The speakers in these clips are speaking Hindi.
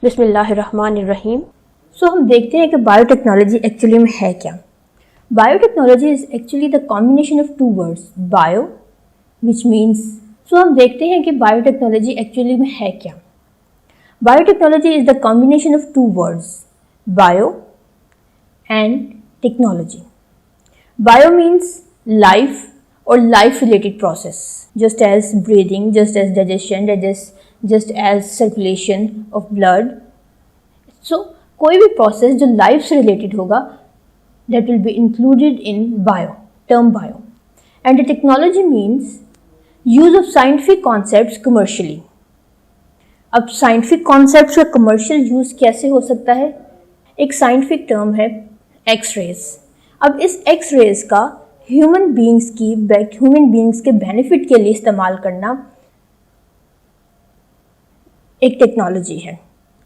बिस्मिल्लाहिर्रहमानिर्रहीम। हम देखते हैं कि बायोटेक्नोलॉजी एक्चुअली में है क्या। Biotechnology is actually the combination of two words, bio which means. हम देखते हैं कि बायोटेक्नोलॉजी एक्चुअली में है क्या। Biotechnology is the combination of two words, bio and technology. Bio means life और life related process, just as breathing, just as digestion, just as circulation of blood. So कोई भी process जो life से related होगा that will be included in bio, term bio. And the technology means use of scientific concepts commercially. अब scientific concepts का commercial use कैसे हो सकता है? एक scientific term है X-rays. अब इस X-rays का ह्यूमन बींग्स के बेनिफिट के लिए इस्तेमाल करना एक टेक्नोलॉजी है,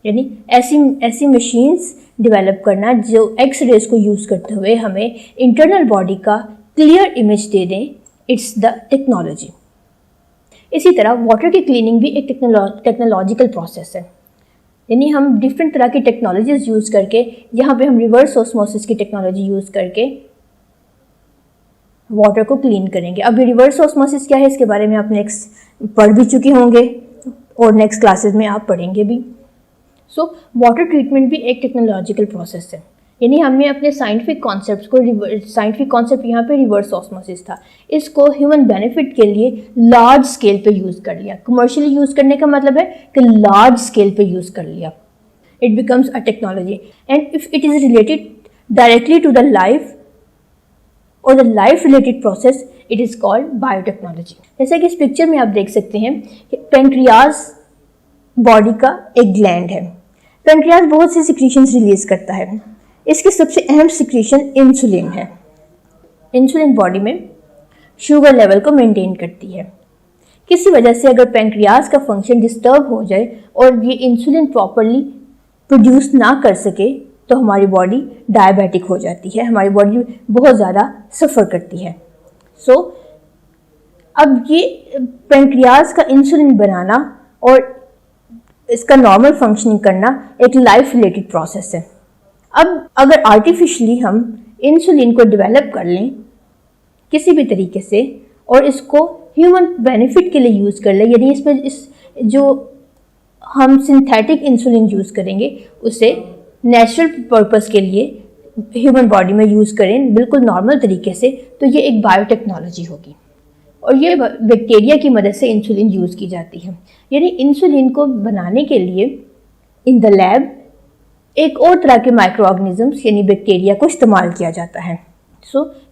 यानी ऐसी मशीन्स डेवलप करना जो एक्स रेज को यूज़ करते हुए हमें इंटरनल बॉडी का क्लियर इमेज दे दें, इट्स द टेक्नोलॉजी। इसी तरह वाटर की क्लीनिंग भी एक टेक्नोलॉजिकल प्रोसेस है, यानी हम डिफरेंट तरह की टेक्नोलॉजीज यूज़ करके, यहाँ पे हम रिवर्स ऑस्मोसिस की टेक्नोलॉजी यूज़ करके वाटर को क्लीन करेंगे। अभी रिवर्स ऑस्मोसिस क्या है इसके बारे में आप नेक्स्ट पढ़ भी चुके होंगे और नेक्स्ट क्लासेस में आप पढ़ेंगे भी। वाटर ट्रीटमेंट भी एक टेक्नोलॉजिकल प्रोसेस है, यानी हमने अपने साइंटिफिक कॉन्सेप्ट यहाँ पे रिवर्स ऑस्मोसिस था, इसको ह्यूमन बेनिफिट के लिए लार्ज स्केल पे यूज़ कर लिया। कमर्शियली यूज़ करने का मतलब है कि लार्ज स्केल पे यूज़ कर लिया, it becomes a technology. And if it is related directly to the life और the life related process, it is called biotechnology. जैसे कि इस पिक्चर में आप देख सकते हैं कि पेंक्रियाज बॉडी का एक ग्लैंड है। पेंक्रियाज बहुत सी सिक्रीशंस रिलीज करता है, इसकी सबसे अहम सिक्रीशन इंसुलिन है। इंसुलिन बॉडी में शुगर लेवल को मेंटेन करती है। किसी वजह से अगर पेंक्रियाज का फंक्शन डिस्टर्ब हो जाए और ये इंसुलिन प्रॉपरली प्रोड्यूस ना कर सके तो हमारी बॉडी डायबिटिक हो जाती है, हमारी बॉडी बहुत ज़्यादा सफ़र करती है। अब ये पेंक्रियाज का इंसुलिन बनाना और इसका नॉर्मल फंक्शनिंग करना एक लाइफ रिलेटेड प्रोसेस है। अब अगर आर्टिफिशियली हम इंसुलिन को डेवलप कर लें किसी भी तरीके से और इसको ह्यूमन बेनिफिट के लिए यूज़ कर लें, यानी जो हम सिंथेटिक इंसुलिन यूज़ करेंगे उसे नेचुरल पर्पस के लिए ह्यूमन बॉडी में यूज़ करें बिल्कुल नॉर्मल तरीके से, तो ये एक बायोटेक्नोलॉजी होगी। और ये बैक्टीरिया की मदद से इंसुलिन यूज़ की जाती है, यानी इंसुलिन को बनाने के लिए इन द लैब एक और तरह के माइक्रो ऑर्गेनिजम्स यानी बैक्टीरिया को इस्तेमाल किया जाता है।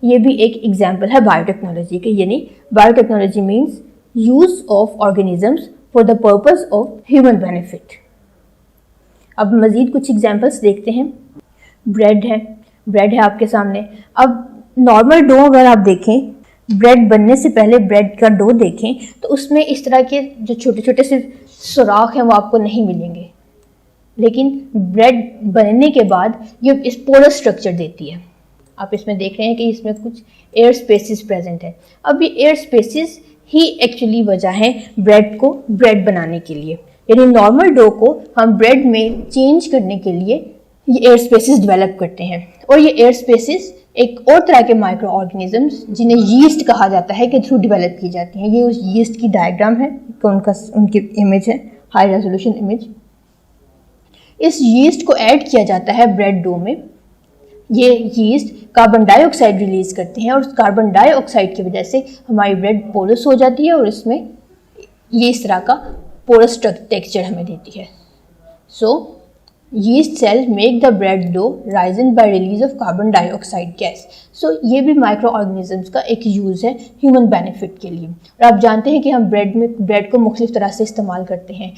ये भी एक एग्जाम्पल है बायोटेक्नोलॉजी के, यानी biotechnology means use of organisms for the purpose of human benefit. अब मज़ीद कुछ एग्जांपल्स देखते हैं। ब्रेड है आपके सामने। अब नॉर्मल डो अगर आप देखें, ब्रेड बनने से पहले ब्रेड का डो देखें तो उसमें इस तरह के जो छोटे छोटे से सुराख हैं वो आपको नहीं मिलेंगे, लेकिन ब्रेड बनने के बाद ये इस पोरस स्ट्रक्चर देती है। आप इसमें देख रहे हैं कि इसमें कुछ एयर स्पेसिस प्रेजेंट है। अब ये एयर स्पेसिस ही एक्चुअली वजह है ब्रेड को ब्रेड बनाने के लिए, यानी नॉर्मल डो को हम ब्रेड में चेंज करने के लिए ये एयर स्पेसिस डेवलप करते हैं। और ये एयर स्पेसिस एक और तरह के माइक्रो ऑर्गेनिजम्स जिन्हें यीस्ट कहा जाता है के थ्रू डेवलप की जाती हैं। ये उस यीस्ट की डायग्राम है, उनकी इमेज है, हाई रेजोल्यूशन इमेज। इस यीस्ट को ऐड किया जाता है ब्रेड डो में। ये यीस्ट कार्बन डाइऑक्साइड रिलीज करते हैं और उस कार्बन डाइऑक्साइड की वजह से हमारी ब्रेड पोरस हो जाती है और इसमें ये इस तरह का पोरस टेक्सचर हमें देती है। Yeast cell make the bread dough risen by release of carbon dioxide gas. ये भी माइक्रो ऑर्गेनिजम्स का एक यूज़ है ह्यूमन बेनिफिट के लिए। और आप जानते हैं कि हम ब्रेड को मुख्तलिफ तरह से इस्तेमाल करते हैं।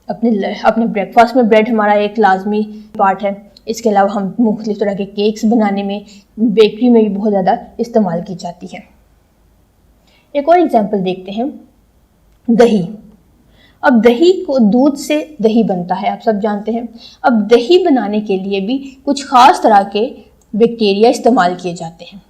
अपने ब्रेकफास्ट में ब्रेड हमारा एक लाजमी पार्ट है। इसके अलावा हम मुख्तलिफ तरह के केक्स बनाने में, बेकरी में भी बहुत ज़्यादा इस्तेमाल की जाती है। एक और एग्जाम्पल देखते हैं, दही। अब दही को दूध से दही बनता है, आप सब जानते हैं। अब दही बनाने के लिए भी कुछ खास तरह के बैक्टीरिया इस्तेमाल किए जाते हैं।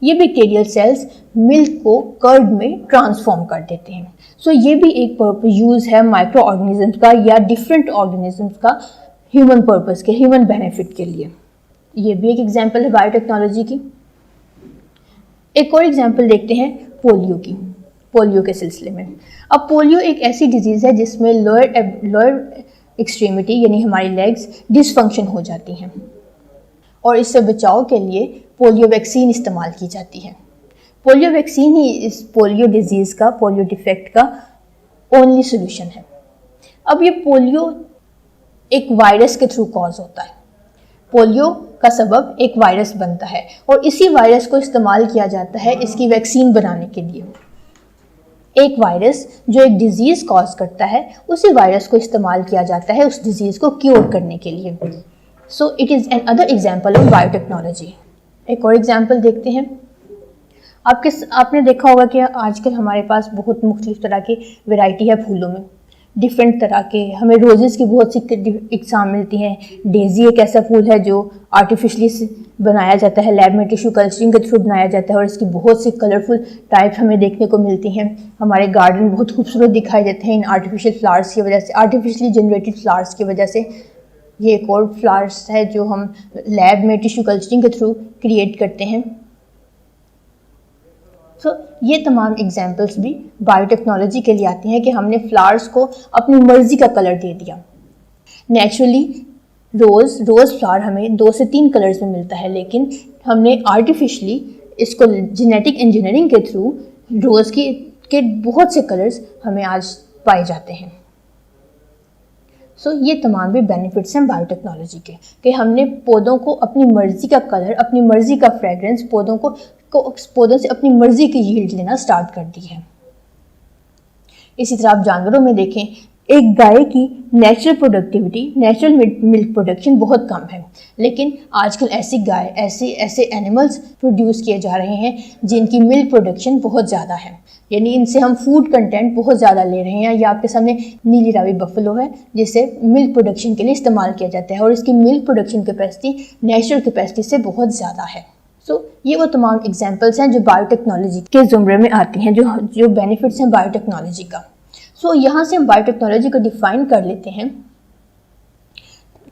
ये बैक्टीरियल सेल्स मिल्क को कर्ड में ट्रांसफॉर्म कर देते हैं। सो ये भी एक यूज़ है माइक्रो ऑर्गेनिजम्स का या डिफरेंट ऑर्गेनिजम्स का ह्यूमन पर्पस के, ह्यूमन बेनिफिट के लिए। ये भी एक एग्जांपल है बायोटेक्नोलॉजी की। एक और एग्जांपल देखते हैं पोलियो की, पोलियो के सिलसिले में। अब पोलियो एक ऐसी डिजीज़ है जिसमें लोअर एक्सट्रीमिटी यानी हमारी लेग्स डिसफंक्शन हो जाती हैं और इससे बचाव के लिए पोलियो वैक्सीन इस्तेमाल की जाती है। पोलियो वैक्सीन ही इस पोलियो डिजीज़ का, पोलियो डिफेक्ट का ओनली सोल्यूशन है। अब ये पोलियो एक वायरस के थ्रू कॉज होता है। पोलियो का सबब एक वायरस बनता है और इसी वायरस को इस्तेमाल किया जाता है इसकी वैक्सीन बनाने के लिए। एक वायरस जो एक डिजीज़ कॉज करता है, उसी वायरस को इस्तेमाल किया जाता है उस डिजीज़ को क्योर करने के लिए। So it is an other example of biotechnology. एक और एग्जाम्पल देखते हैं। आपने देखा होगा कि आजकल हमारे पास बहुत मुख्तलिफ तरह की वैरायटी है फूलों में, डिफरेंट तरह के। हमें रोजेस की बहुत सी इकसाम मिलती हैं। डेजी एक ऐसा फूल है जो आर्टिफिशली बनाया जाता है, लैब में टिश्यू कल्चरिंग के थ्रू बनाया जाता है और इसकी बहुत सी कलरफुल टाइप हमें देखने को मिलती हैं। हमारे गार्डन बहुत खूबसूरत दिखाई देते हैं इन आर्टिफिशियल फ्लावर्स की वजह से, आर्टिफिशली जनरेटेड फ्लावर्स की वजह से। ये एक और फ्लावर्स है जो हम लैब में टिश्यू कल्चरिंग के थ्रू क्रिएट करते हैं। ये तमाम एग्जाम्पल्स भी बायोटेक्नोलॉजी के लिए आती हैं कि हमने फ्लावर्स को अपनी मर्जी का कलर दे दिया। नेचुरली रोज़ फ्लावर हमें 2 से 3 कलर्स में मिलता है, लेकिन हमने आर्टिफिशली इसको जेनेटिक इंजीनियरिंग के थ्रू रोज़ के बहुत से कलर्स हमें आज पाए जाते हैं। ये तमाम भी बेनिफिट्स हैं बायोटेक्नोलॉजी के कि हमने पौधों को अपनी मर्जी का कलर, अपनी मर्जी का फ्रेगरेंस, पौधों से अपनी मर्जी की यील्ड लेना स्टार्ट कर दी है। इसी तरह आप जानवरों में देखें, एक गाय की natural productivity, natural milk production बहुत कम है, लेकिन आजकल ऐसी गाय, ऐसे एनिमल्स प्रोड्यूस किए जा रहे हैं जिनकी मिल्क प्रोडक्शन बहुत ज़्यादा है। यानी इनसे हम फूड कंटेंट बहुत ज़्यादा ले रहे हैं। या आपके सामने नीली रावी बफलो है जिसे मिल्क प्रोडक्शन के लिए इस्तेमाल किया जाता है और इसकी milk production capacity natural capacity से बहुत ज़्यादा है। ये वो तमाम एग्जांपल्स हैं जो बायोटेक्नोलॉजी के ज़ुमरे में आती हैं, जो बेनिफिट्स हैं बायोटेक्नोलॉजी का। यहाँ से हम बायोटेक्नोलॉजी को डिफाइन कर लेते हैं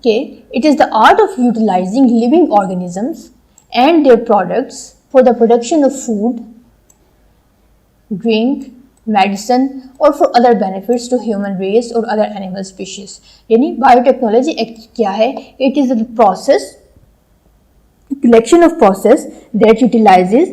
कि it is the art of utilising living organisms and their products for the production of food, drink, medicine और for other benefits to human race और अदर एनिमल स्पीशीज। यानी बायोटेक्नोलॉजी क्या है? It is the process, collection of process that utilizes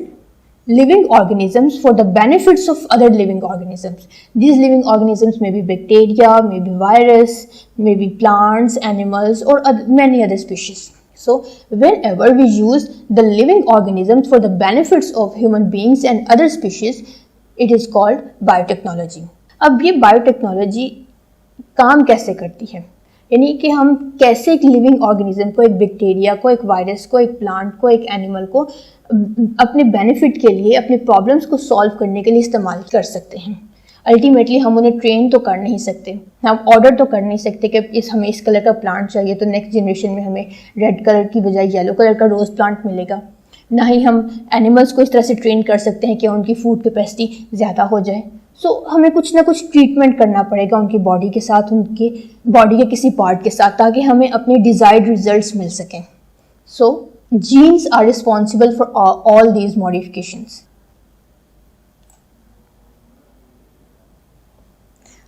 living organisms for the benefits of other living organisms. These living organisms may be bacteria, may be virus, may be plants, animals or many other species. So whenever we use the living organisms for the benefits of human beings and other species, it is called biotechnology. अब ये बायोटेक्नोलॉजी काम कैसे करती है? यानी कि हम कैसे एक लिविंग ऑर्गेनिज्म को, एक बैक्टीरिया को, एक वायरस को, एक प्लांट को, एक एनिमल को अपने बेनिफिट के लिए, अपने प्रॉब्लम्स को सॉल्व करने के लिए इस्तेमाल कर सकते हैं। अल्टीमेटली हम उन्हें ट्रेन तो कर नहीं सकते, हम ऑर्डर तो कर नहीं सकते कि हमें इस कलर का प्लांट चाहिए तो नेक्स्ट जनरेशन में हमें रेड कलर की बजाय येलो कलर का रोज़ प्लांट मिलेगा। ना ही हम एनिमल्स को इस तरह से ट्रेन कर सकते हैं कि उनकी फूड कैपेसिटी ज़्यादा हो जाए। हमें कुछ ना कुछ ट्रीटमेंट करना पड़ेगा उनकी बॉडी के साथ, उनकी बॉडी के किसी पार्ट के साथ, ताकि हमें अपने डिज़ायर्ड रिजल्ट्स मिल सकें। Genes are responsible for all these modifications.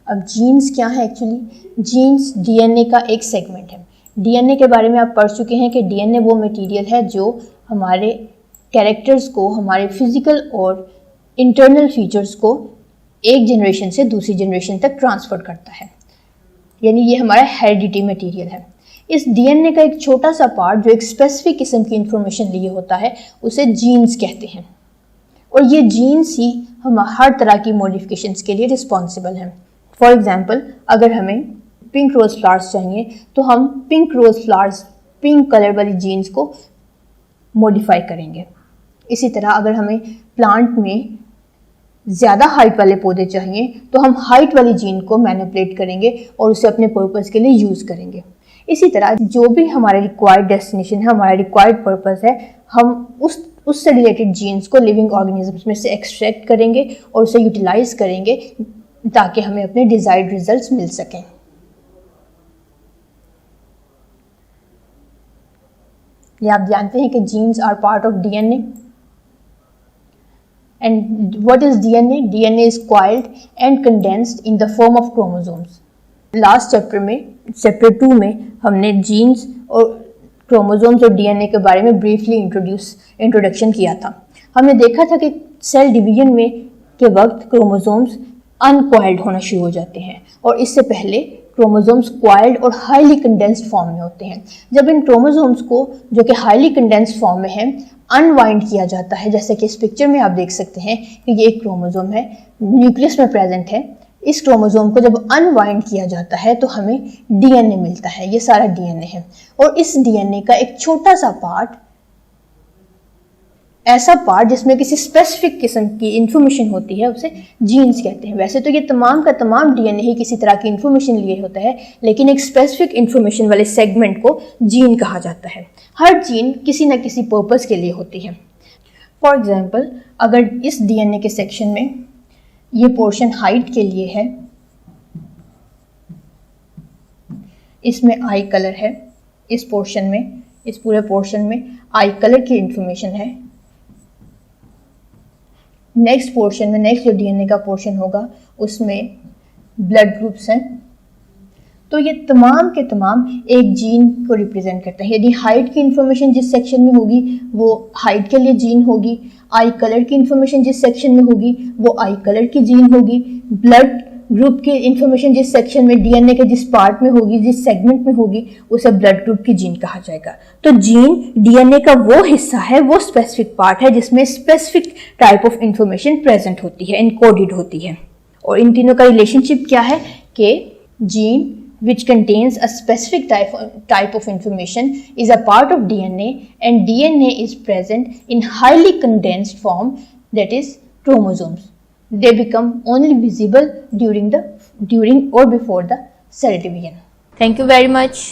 अब जीन्स क्या है? एक्चुअली जीन्स डीएनए का एक सेगमेंट है। डीएनए के बारे में आप पढ़ चुके हैं कि डीएनए वो मटेरियल है जो हमारे कैरेक्टर्स को, हमारे फिजिकल और इंटरनल फीचर्स को एक जनरेशन से दूसरी जनरेशन तक ट्रांसफ़र करता है। यानी ये हमारा हेरिडिटी मटेरियल है। इस डीएनए का एक छोटा सा पार्ट जो एक स्पेसिफिक किस्म की इंफॉर्मेशन लिए होता है, उसे जीन्स कहते हैं। और ये जीन्स ही हम हर तरह की मॉडिफिकेशंस के लिए रिस्पॉन्सिबल हैं। फॉर एग्जांपल, अगर हमें पिंक रोज़ फ्लावर्स चाहिए तो हम pink rose flowers, pink colour वाली जीन्स को मॉडिफाई करेंगे। इसी तरह अगर हमें प्लांट में ज़्यादा हाइट वाले पौधे चाहिए तो हम हाइट वाली जीन को मैनिपुलेट करेंगे और उसे अपने पर्पस के लिए यूज़ करेंगे। इसी तरह जो भी हमारा रिक्वायर्ड डेस्टिनेशन है, हमारा रिक्वायर्ड पर्पस है, हम उससे रिलेटेड जीन्स को लिविंग ऑर्गेनिजम्स में से एक्सट्रैक्ट करेंगे और उसे यूटिलाइज करेंगे ताकि हमें अपने डिजायर्ड रिजल्ट्स मिल सकें। ये आप जानते हैं कि genes are part of DNA. And what is DNA? DNA is coiled and condensed in the form of chromosomes. Last chapter में, चैप्टर 2 में, हमने जीन्स और क्रोमोसोम्स और डीएनए के बारे में ब्रीफली इंट्रोडक्शन किया था। हमने देखा था कि सेल डिवीजन में के वक्त क्रोमोसोम्स अनकॉइल्ड होना शुरू हो जाते हैं और इससे पहले क्रोमोसोम्स कॉइल्ड और हाईली कंडेंस्ड फॉर्म में होते हैं। जब इन क्रोमोसोम्स को, जो कि हाईली कंडेंस्ड फॉर्म में है, अनवाइंड किया जाता है, जैसे कि इस पिक्चर में आप देख सकते हैं कि ये एक क्रोमोसोम है, न्यूक्लियस में प्रेजेंट है। इस क्रोमोसोम को जब अनवाइंड किया जाता है तो हमें डीएनए मिलता है। ये सारा डीएनए है और इस डीएनए का एक छोटा सा पार्ट, ऐसा पार्ट जिसमें किसी स्पेसिफिक किस्म की इंफॉर्मेशन होती है, उसे जीन्स कहते हैं। वैसे तो ये तमाम का तमाम डीएनए ही किसी तरह की इंफॉर्मेशन लिए होता है, लेकिन एक स्पेसिफिक इंफॉर्मेशन वाले सेगमेंट को जीन कहा जाता है। हर जीन किसी न किसी पर्पस के लिए होती है। फॉर एग्जाम्पल, अगर इस डीएनए के सेक्शन में ये पोर्शन हाइट के लिए है, इसमें आई कलर है, इस पोर्शन में, इस पूरे पोर्शन में आई कलर की इंफॉर्मेशन है। नेक्स्ट पोर्शन में, नेक्स्ट जो डीएनए का पोर्शन होगा, उसमें ब्लड ग्रुप्स हैं। तो ये तमाम के तमाम एक जीन को रिप्रेजेंट करते हैं। यदि हाइट की इंफॉर्मेशन जिस सेक्शन में होगी वो हाइट के लिए जीन होगी, आई कलर की इंफॉर्मेशन जिस सेक्शन में होगी वो आई कलर की जीन होगी, ब्लड ग्रुप की इंफॉर्मेशन जिस सेक्शन में, डीएनए के जिस पार्ट में होगी, जिस सेगमेंट में होगी, उसे ब्लड ग्रुप की जीन कहा जाएगा। तो जीन डीएनए का वो हिस्सा है, वो स्पेसिफिक पार्ट है जिसमें specific type of information present होती है, इनकोडेड होती है। और इन तीनों का रिलेशनशिप क्या है कि gene which contains a specific type of information is a part of DNA, and DNA is present in highly condensed form, that is chromosomes. They become only visible during or before the cell division. Thank you very much.